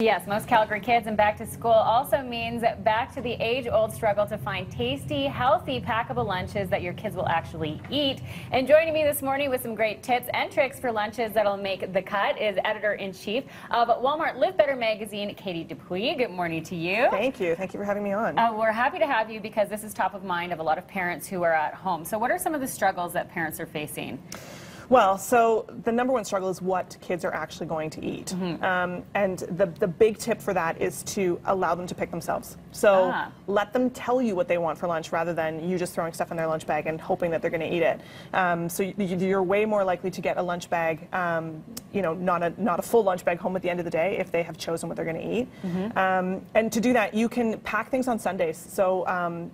Yes, most Calgary kids and back to school also means back to the age-old struggle to find tasty, healthy, packable lunches that your kids will actually eat. And joining me this morning with some great tips and tricks for lunches that'll make the cut is Editor-in-Chief of Walmart Live Better magazine, Katie Dupuis. Good morning to you. Thank you. Thank you for having me on. We're happy to have you because this is top of mind of a lot of parents who are at home. So what are some of the struggles that parents are facing? Well, so the number one struggle is what kids are actually going to eat. And the big tip for that is to allow them to pick themselves. So let them tell you what they want for lunch rather than you just throwing stuff in their lunch bag and hoping that they're going to eat it. So you're way more likely to get a lunch bag, you know, not a full lunch bag home at the end of the day if they have chosen what they're going to eat. And to do that, you can pack things on Sundays. So,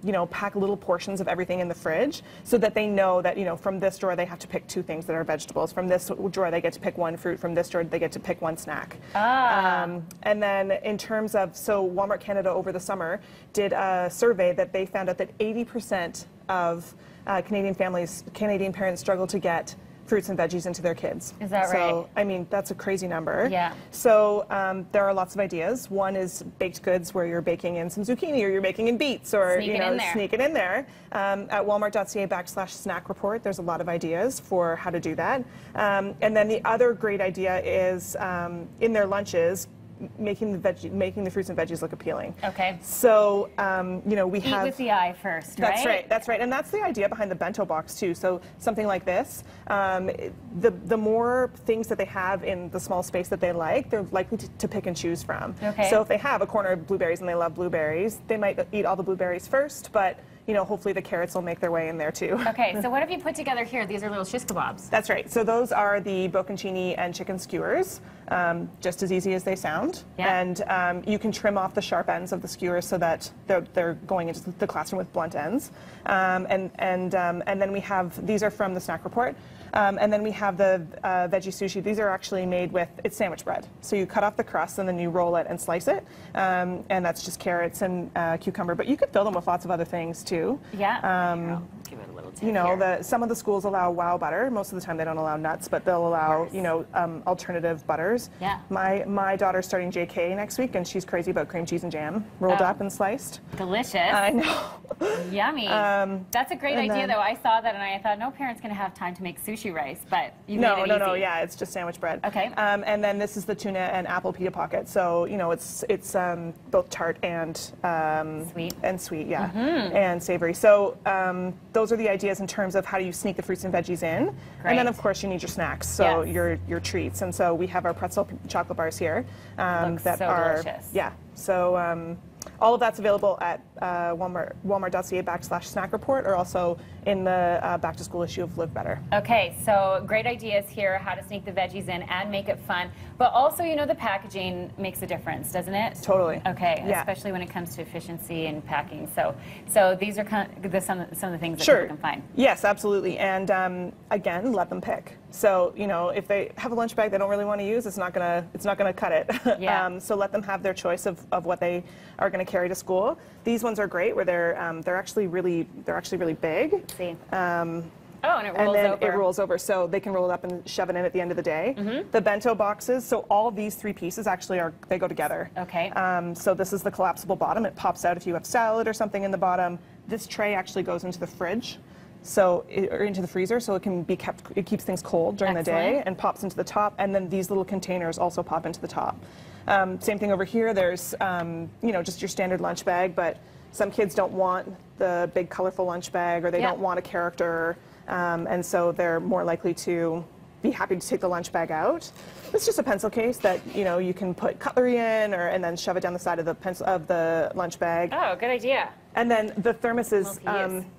you know, pack little portions of everything in the fridge so that they know that, you know, from this drawer they have to pick 2 things that are vegetables. From this drawer they get to pick 1 fruit. From this drawer they get to pick 1 snack. And then in terms of, so Walmart Canada over the summer did a survey that they found out that 80% of Canadian parents struggle to get fruits and veggies into their kids. Is that right? So, I mean, that's a crazy number. Yeah. So there are lots of ideas. One is baked goods where you're baking in some zucchini or you're baking in beets or sneak it in there. At walmart.ca/snack report, there's a lot of ideas for how to do that. And then the other great idea is in their lunches, making the fruits and veggies look appealing. Okay. So, you know, we have... Eat with the eye first, right? That's right, that's right. And that's the idea behind the bento box, too. So something like this, the more things that they have in the small space that they like, they're likely to pick and choose from. Okay. So if they have a corner of blueberries and they love blueberries, they might eat all the blueberries first, but you know, hopefully the carrots will make their way in there too. Okay, so what have you put together here? These are little shish kebabs. That's right. So those are the bocconcini and chicken skewers, just as easy as they sound. Yeah. And you can trim off the sharp ends of the skewers so that they're going into the classroom with blunt ends. And then we have, these are from the snack report. And then we have the veggie sushi. These are actually made with, it's sandwich bread. So you cut off the crust and then you roll it and slice it. And that's just carrots and cucumber. But you could fill them with lots of other things too. Yeah. I'll give it a little tip you know, here. some of the schools allow wow butter. Most of the time they don't allow nuts, but they'll allow, you know, alternative butters. Yeah. My daughter's starting JK next week, and she's crazy about cream cheese and jam rolled up and sliced. Delicious. I know. Yummy. That's a great idea, though. I saw that and I thought no parent's going to have time to make sushi rice, but you made it easy. No, yeah, it's just sandwich bread. Okay. And then this is the tuna and apple pita pocket. So you know, it's both tart and sweet, yeah, and savory. So those are the ideas in terms of how do you sneak the fruits and veggies in. Great. And then of course you need your snacks, so your treats. And so we have our pretzel chocolate bars here that so are delicious. Yeah. So all of that's available at walmart.ca/snack report, or also in the back to school issue of Live Better. Okay, so great ideas here, how to sneak the veggies in and make it fun. But also, you know, the packaging makes a difference, doesn't it? Totally. Okay, yeah. Especially when it comes to efficiency and packing. So these are some of the things that people can find. Yes, absolutely. And again, let them pick. So you know, if they have a lunch bag they don't really want to use, it's not gonna cut it. Yeah. So let them have their choice of what they are going to carry to school. These ones are great, where they're actually really big. Let's see. Oh, and it rolls then over. It rolls over, so they can roll it up and shove it in at the end of the day. The bento boxes, so all these 3 pieces actually they go together. Okay. So this is the collapsible bottom. It pops out if you have salad or something in the bottom. This tray actually goes into the fridge, or into the freezer, so it can be kept. It keeps things cold during the day and pops into the top. And then these little containers also pop into the top. Same thing over here. There's you know, just your standard lunch bag, but some kids don't want the big colorful lunch bag, or they don't want a character. And so they're more likely to be happy to take the lunch bag out. It's just a pencil case that, you know, you can put cutlery in, and then shove it down the side of the lunch bag. Oh, good idea. And then the thermoses,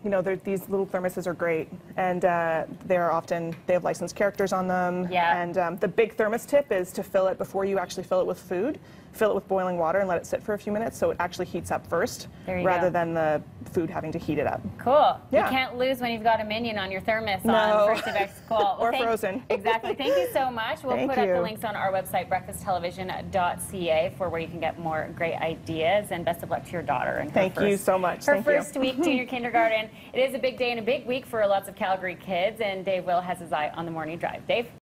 you know, these little thermoses are great, and they have licensed characters on them. Yeah. And the big thermos tip is to fill it before you actually fill it with food. Fill it with boiling water and let it sit for a few minutes so it actually heats up first, rather than the food having to heat it up. Cool. Yeah. You can't lose when you've got a minion on your thermos on first day back to school. Or frozen. Exactly. Thank you so much. We'll put up the links on our website, breakfasttelevision.ca, for where you can get more great ideas. And best of luck to your daughter. And Thank you so much. Her first week, junior kindergarten. It is a big day and a big week for lots of Calgary kids, and Dave Will has his eye on the morning drive. Dave?